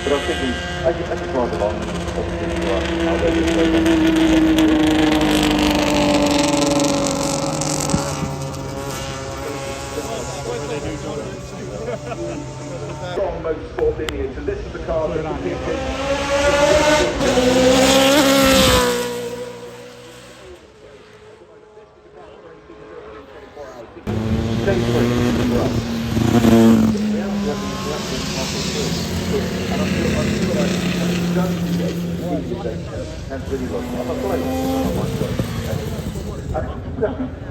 But I was thinking, I could drive along, obviously, how they do strong motorsport lineage, and this is the car that competed.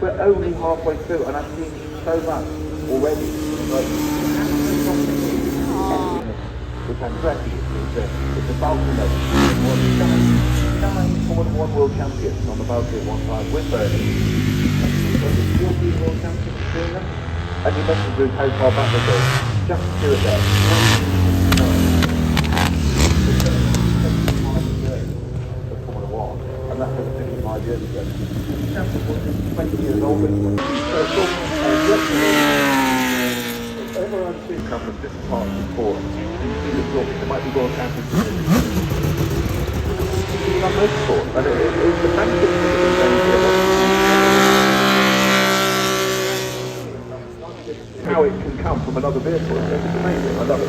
We're only halfway through, and I've seen so much already. Which I'm glad it's a Baltimore. 9 Formula 1 world champions on the Baltimore at one time with Bernie. 14 world champions between them. And you mentioned Bruce how far back they go. Just to do it there. 20 years ago. Champion was 20 years older. Everyone sees come from different parts of sport. You see the sport, there might be world championships. It's not motorsport, and it's the magnificent how it can come from another vehicle. It's amazing. I love it.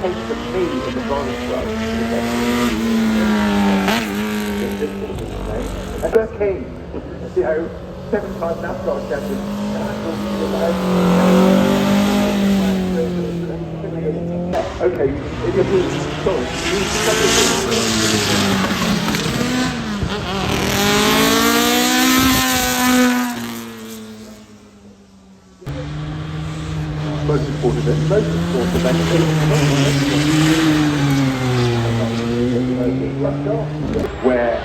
Takes the me in the driving club. And Bert King, 7-time NASCAR champion. Okay, if you're sorry. Most important event, where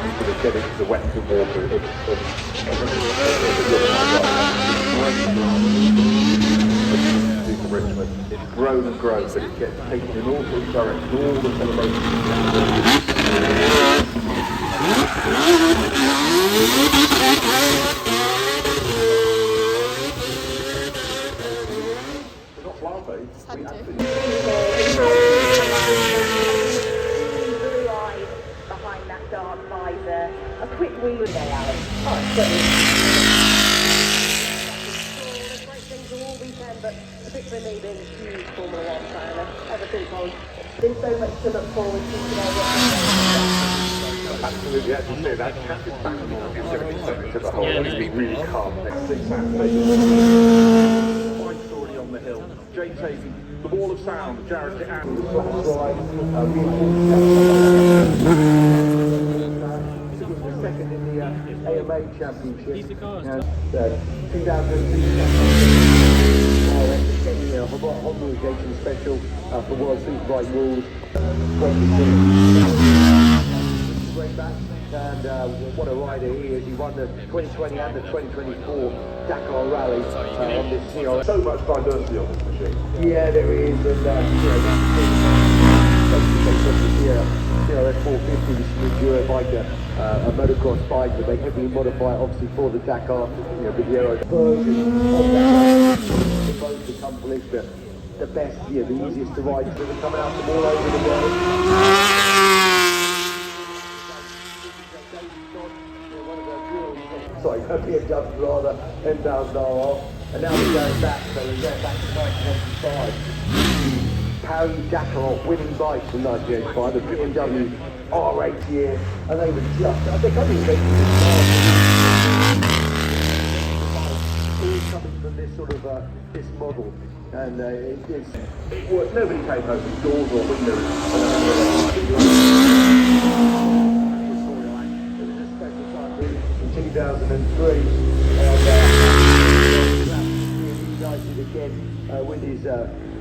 you sort of get into the Western water. It's grown and grown, but it gets taken in all sorts of directions, all the celebrations. Behind that dark visor, a quick wheel there, Alex. There's great things all weekend, but particularly me being a huge Formula 1 fan, ever since I was, there's so much to look forward to today. Absolutely, as you say, that captain family is going to be something to the whole. It's been really calm next 6 Saturday. Wide story on the hill. Jay Taven, the wall of sound, Jared and the flash ride, second in the AMA Championship. 2002 homologation special for World Superbike rules. Great back, and what a rider he is. He won the 2020 and the 2024 Dakar Rally on this CR. So much diversity on this machine. Yeah, there is, and CRS 450, which is a Enduro bike, a motocross bike, but they heavily modify it obviously for the Dakar, with the aero version of that. The both accomplished the best, the easiest to ride, so they're coming out from all over the world. Sorry, BMW rather, 10,000 RR, and now we're going back, so we're going back to 1985. Paris Dakar winning bike from 1985, the BMW R8 year, and they were just, I think making this coming from this sort of, this model, and it worked. Nobody came home with doors or windows. 2003, and reunited again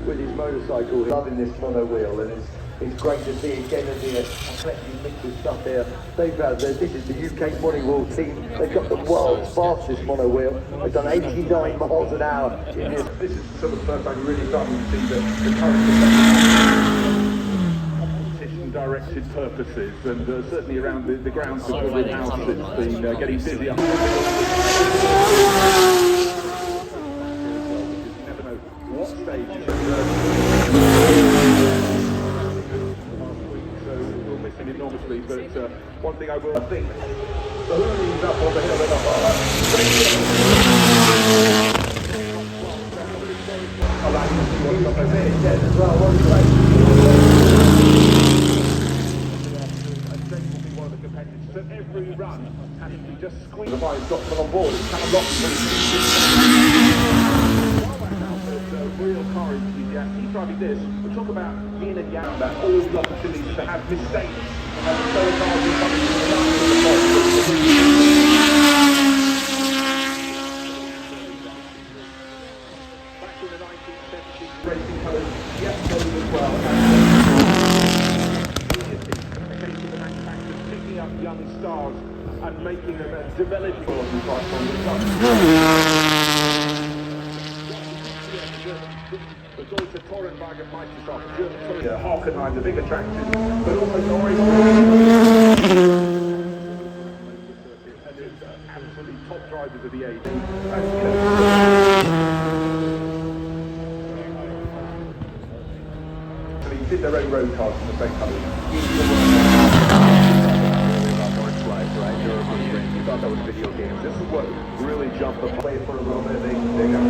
with his motorcycle. Loving this mono wheel, and it's great to see again in the eclectic mix of stuff here. This is the UK mono wheel team. They've got the world's fastest mono wheel. They've done 89 miles an hour. This is sort of the first time we're really starting to see the current competition direct. directed purposes, and certainly around the grounds of the house, it's been getting busier. You never know what stage. So we'll miss him enormously, but one thing I will think, the Looney's up on the hill and up I like to see what's up over there as well. What do you like? One of the competitors. So every run has to be just squeezed. The body's got them on board. It's kind of locked. Real courage, yeah. He's driving this. We talk about yin and yang, about all the opportunities to have mistakes. And so hard to come to the line of the back in the 1970s, racing code, yes, those as well. Picking up young stars and making them and developing all of them right from the top. The Deutsche Tourenwagen Meisterschaft, German Touring, Hockenheim, the big attraction, but also Norway. And it's absolutely top drivers of the age. And, they did their own road cars in the same colours. You thought that was video games. This is what really jumped the play for a little bit. They got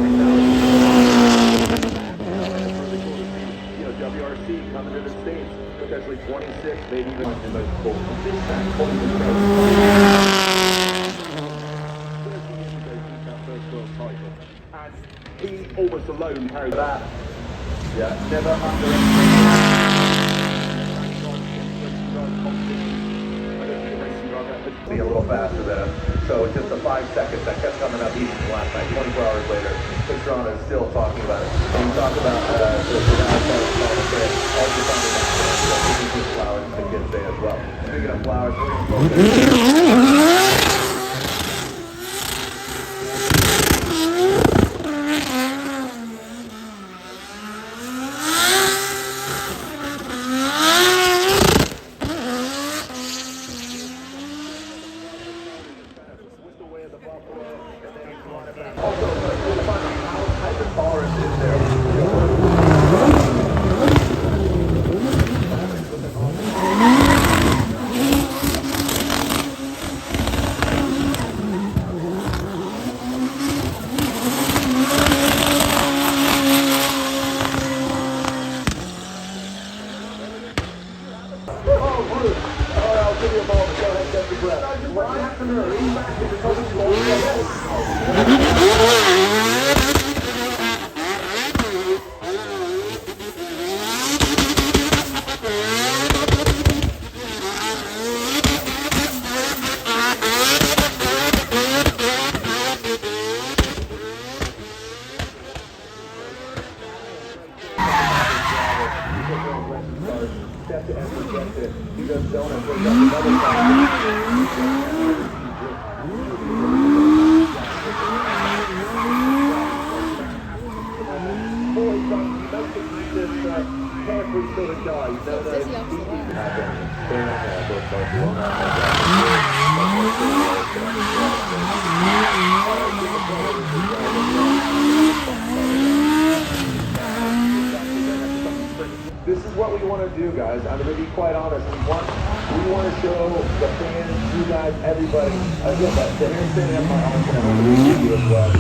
WRC coming to the States, potentially 26, maybe even in those cool. And he almost alone carried that. Yeah, never be a little faster there. So just the 5 seconds that kept coming up even last night, 24 hours later. Pastrana is still talking about it. And you talk about the flowers to get there as well. Speaking of flowers, this is what we want to do, guys. I'm going to be quite honest. We want to show the fans, you guys, everybody. Again, that the hair standing up my arm and I'm going to you as well.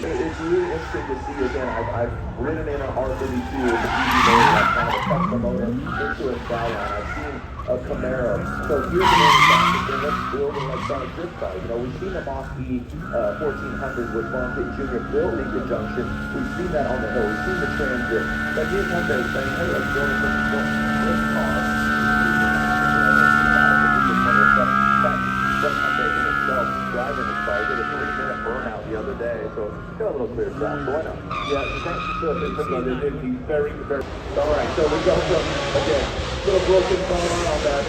It's really interesting to see again. I've ridden in an R32 with the easy motor. I've kind of tucked the motor into a skyline. I've seen a Camaro. So here's the manufacturer, let's build an electronic drift car. You know, we've seen the Mach-E 1400 with Monte Jr. built in conjunction. We've seen that on the hill. We've seen the Transit. But here's one day saying, hey, let's build a drift car. Driving this bike, did a 3-minute burnout the other day, so got a little clear track, so why not? Yeah, thanks to it'd be very, very... Alright, so we go from, again, little broken car on that,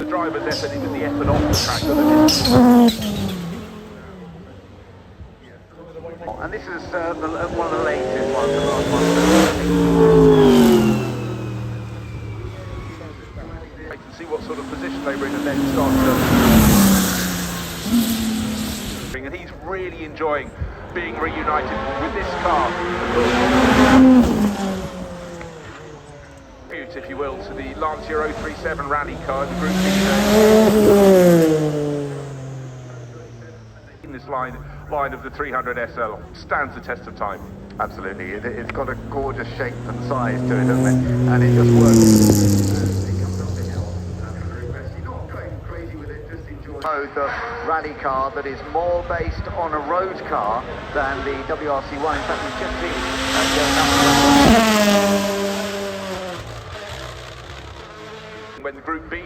driver's effort into the effort off the track. And this is one of the latest ones, the last one. You can see what sort of position they were in and then start to... And he's really enjoying being reunited with this car. If you will, to the Lancia 037 rally car, the Group B. In this line of the 300 SL stands the test of time. Absolutely, it's got a gorgeous shape and size to it, doesn't it? And it just works. The rally car that is more based on a road car than the WRC1. In fact, we've just seen when the Group B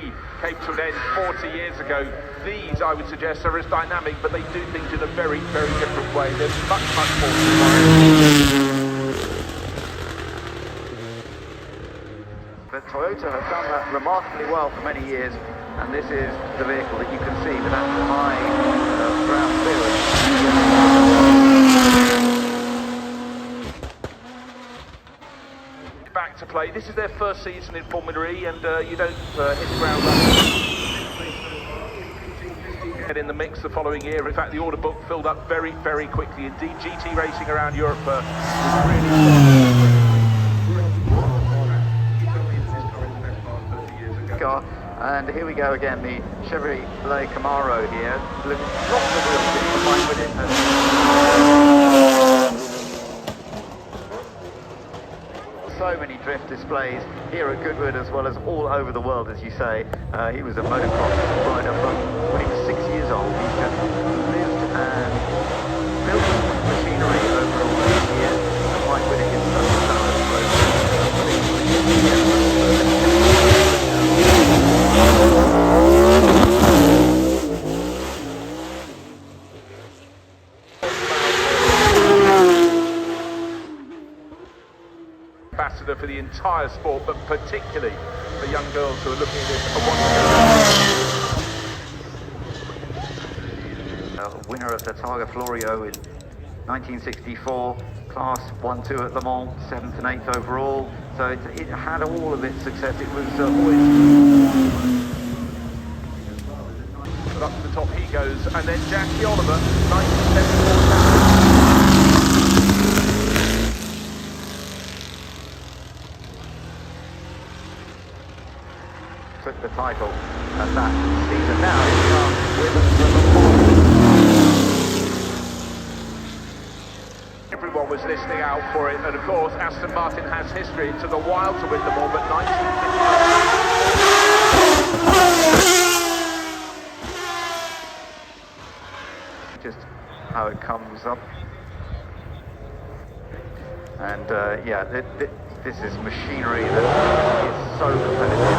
came to an end 40 years ago, these, I would suggest, are as dynamic, but they do things in a very, very different way. There's much, much more to But Toyota have done that remarkably well for many years, and this is the vehicle that you can see with that high ground clearance. Back to play. This is their first season in Formula E, and you don't hit the ground running. Get in the mix the following year. In fact, the order book filled up very, very quickly. Indeed, GT racing around Europe is really car. And here we go again, the Chevrolet Camaro here. Look, lots of wheels in combined with it. So many drift displays here at Goodwood as well as all over the world, as you say. He was a motocross rider from when he was 6 years old. He just lived and built machinery over all these years. Combined with it, it's such a ambassador for the entire sport, but particularly for young girls who are looking at this and wanting to... winner of the Targa Florio in 1964, class 1-2 at Le Mans, 7th and 8th overall. So it had all of its success. It was always... But up to the top he goes, and then Jackie Oliver, 1974. Took the title and that season. Now it's Everyone was listening out for it, and of course Aston Martin has history. It took a while to win them all, but 1959. just how it comes up. And yeah, this is machinery that is so competitive.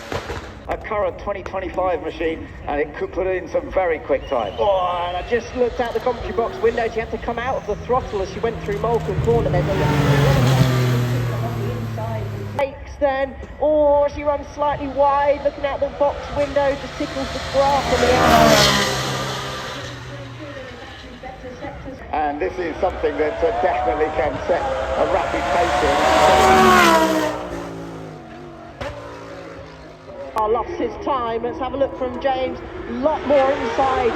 current 2025 machine, and it could put in some very quick time. Oh, and I just looked out the commentary box window. She had to come out of the throttle as she went through Moulton Corner. There's a brakes then. Oh, she runs slightly wide, looking out the box window, just tickles the grass on the outside. And this is something that definitely can set a rapid pace. Oh, lost his time. Let's have a look from James. A lot more inside.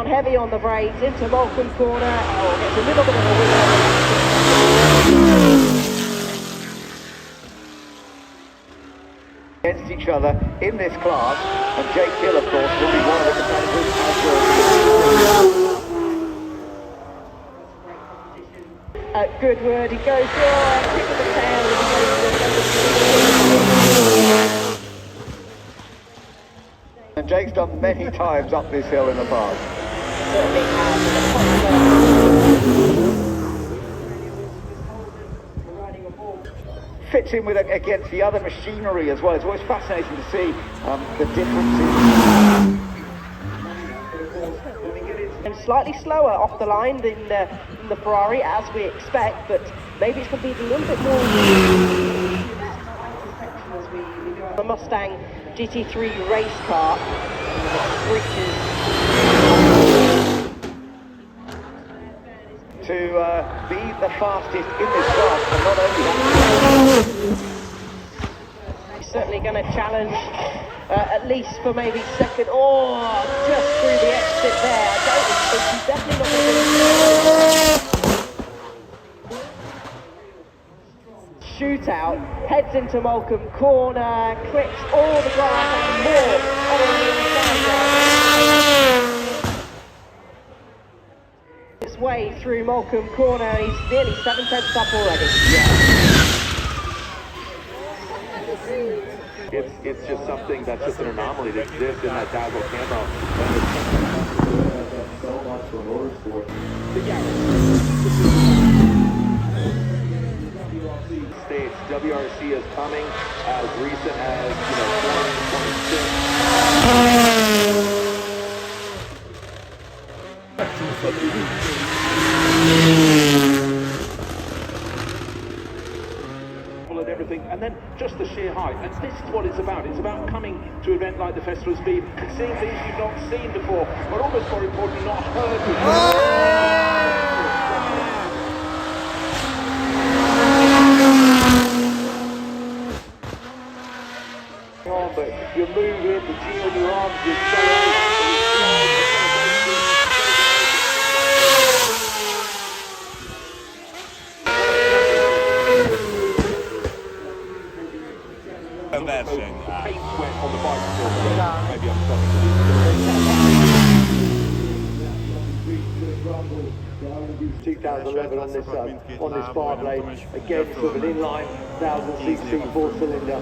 Heavy on the brakes into Moulton Corner. Oh, gets a little bit of a wheel. Against each other in this class, and Jake Hill, of course, will be one of the competitors as well. At Goodwood, he goes through, kick of the tail, and And Jake's done many times up this hill in the past. certainly has. Fits in with against the other machinery as well. It's always fascinating to see the differences. And slightly slower off the line than the Ferrari, as we expect, but maybe it's going to be a little bit more. The Mustang GT3 race car reaches to be the fastest in this class, and not only that, he's certainly going to challenge at least for maybe second. Oh, just through the exit there. I don't think he's definitely not going to shootout, heads into Moulton Corner, clips all the grass and more on the inside there. His way through Moulton Corner, he's nearly 7 tenths up already. It's just something that's just an anomaly that exists in that dazzle camo. So much for motorsport. States WRC is coming as recent as 2026. And everything, and then just the sheer height, and this is what it's about. It's about coming to an event like the Festival of Speed and seeing things you've not seen before, but almost more importantly, not heard before. But you're moving, the G on your arms, you Version. paint sweat on the bicycle. Maybe I'm stopping. 2011 on this far blade, again sort of an inline 1000cc 4-cylinder.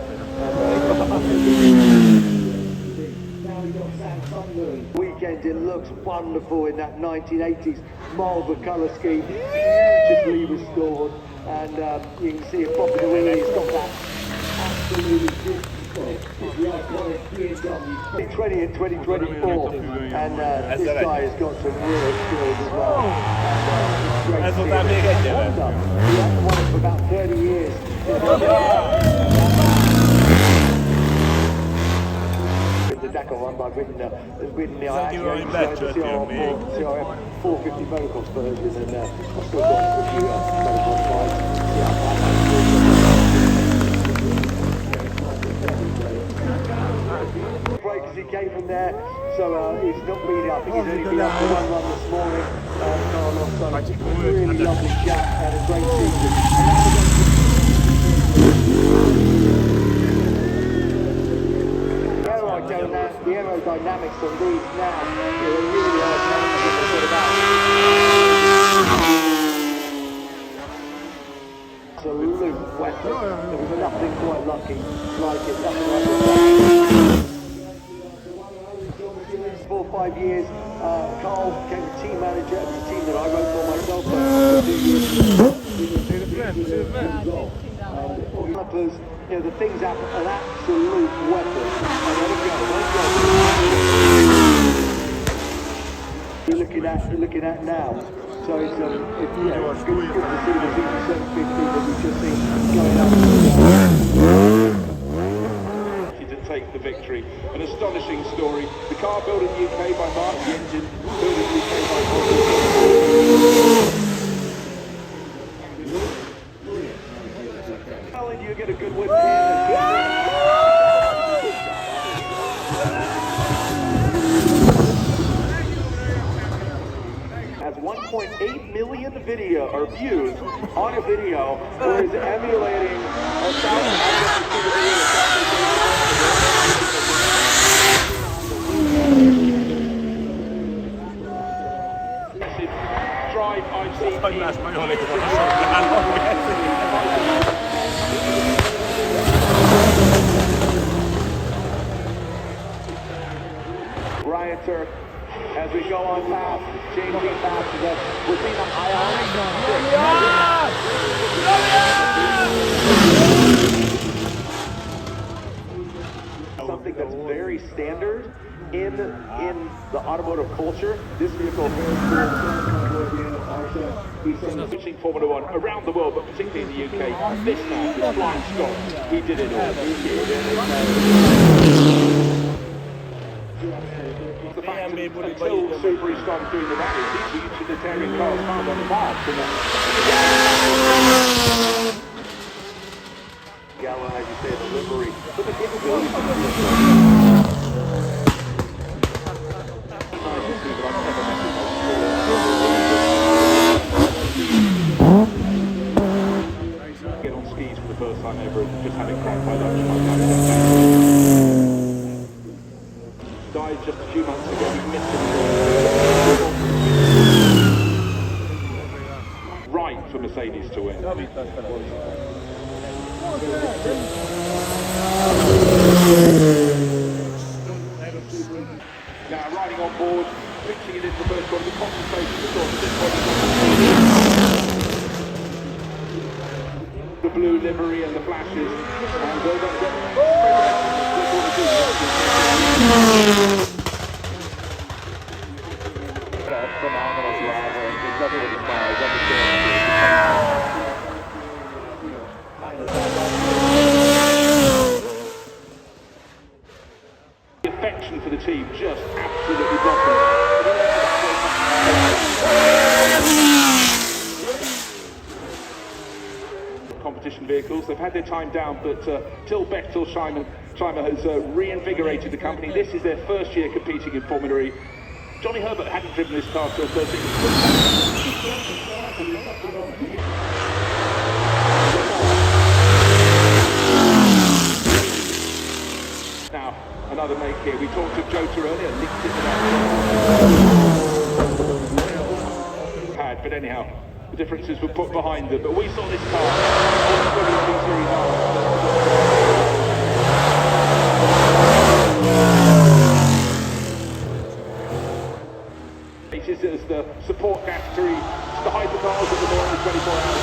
Weekend, it looks wonderful in that 1980s Marlboro colour scheme, beautifully restored, and you can see it popping the wheel. It's got that absolutely 2020 and 2024, and this guy has got some real skills as well. That's what that big head did. He had won it for about 30 years. The Dakar one by ridden the CRF 450 motocross version, and I've still got a few motocross bikes. Break as he came from there, so he's not really, I think he's only been up for one run this morning. Carlos, so really lovely chap, had a great season. The aerodynamics on these now, they're really hard to put about. Absolute weapon. There was nothing quite lucky like it, nothing like it. 4 or 5 years, Carl became the team manager of the team that I wrote for myself for 2 years. Developers, you know, the thing's an absolute weapon. And let it go, You're looking at now. So it's good to see the Z750 that we've just seen going up. To take the victory. An astonishing story. The car built in the UK by Mark, the engine built in the UK by Alan, you get a good win here. Has 1.8 million video or views on a video where he's emulating a drive I've seen. Rioter, as we go on past, changing passes us. We're seeing a ionic something that's very standard in the automotive culture. This vehicle Switching Formula One around the world, but particularly in the UK. This man, this flying Scot, he did it all. The fact that until Subaru started doing the rallies, these were utilitarian cars found on the march. Gallo, as you say, the livery, but the capability get on skis for the first time ever and just having cracked by lunch. Died just a few months ago. We missed him. Right for Mercedes to win. Now riding on board, pitching it into the first corner, the concentration is on this one. The blue livery and the flashes, and they're going to get phenomenal driver, and there's nothing to admire. The affection for the team just absolutely blossomed. Competition vehicles, they've had their time down, but Till Bechtel Scheimer has reinvigorated the company. This is their first year competing in Formula E. Johnny Herbert hadn't driven this car till 13. Now, another make here. We talked of Jota earlier, linked it to that pad, but anyhow, the differences were put behind them. But we saw this car it is the support category, the hypercars of the morning 24 hours.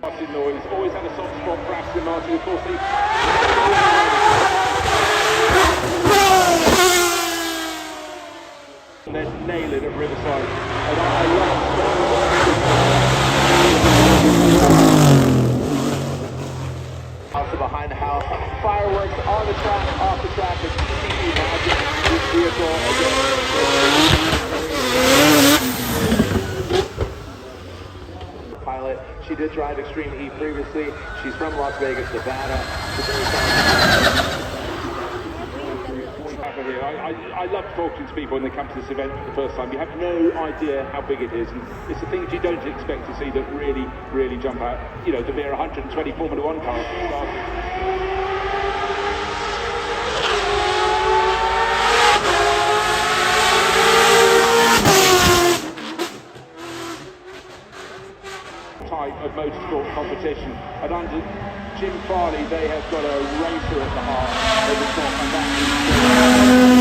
Martin Noise always had a soft spot for Aston Martin, of course. And then nail it at Riverside. And I Also behind the house, fireworks on the track, off the track, and can you imagine this vehicle again? Pilot, she did drive Extreme E previously. She's from Las Vegas, Nevada. I love talking to people when they come to this event for the first time. You have no idea how big it is, and it's the things you don't expect to see that really jump out. You know, the mere 120 Formula One cars. Type of motorsport competition, and under Jim Farley they have got a racer at the heart of the top, and that is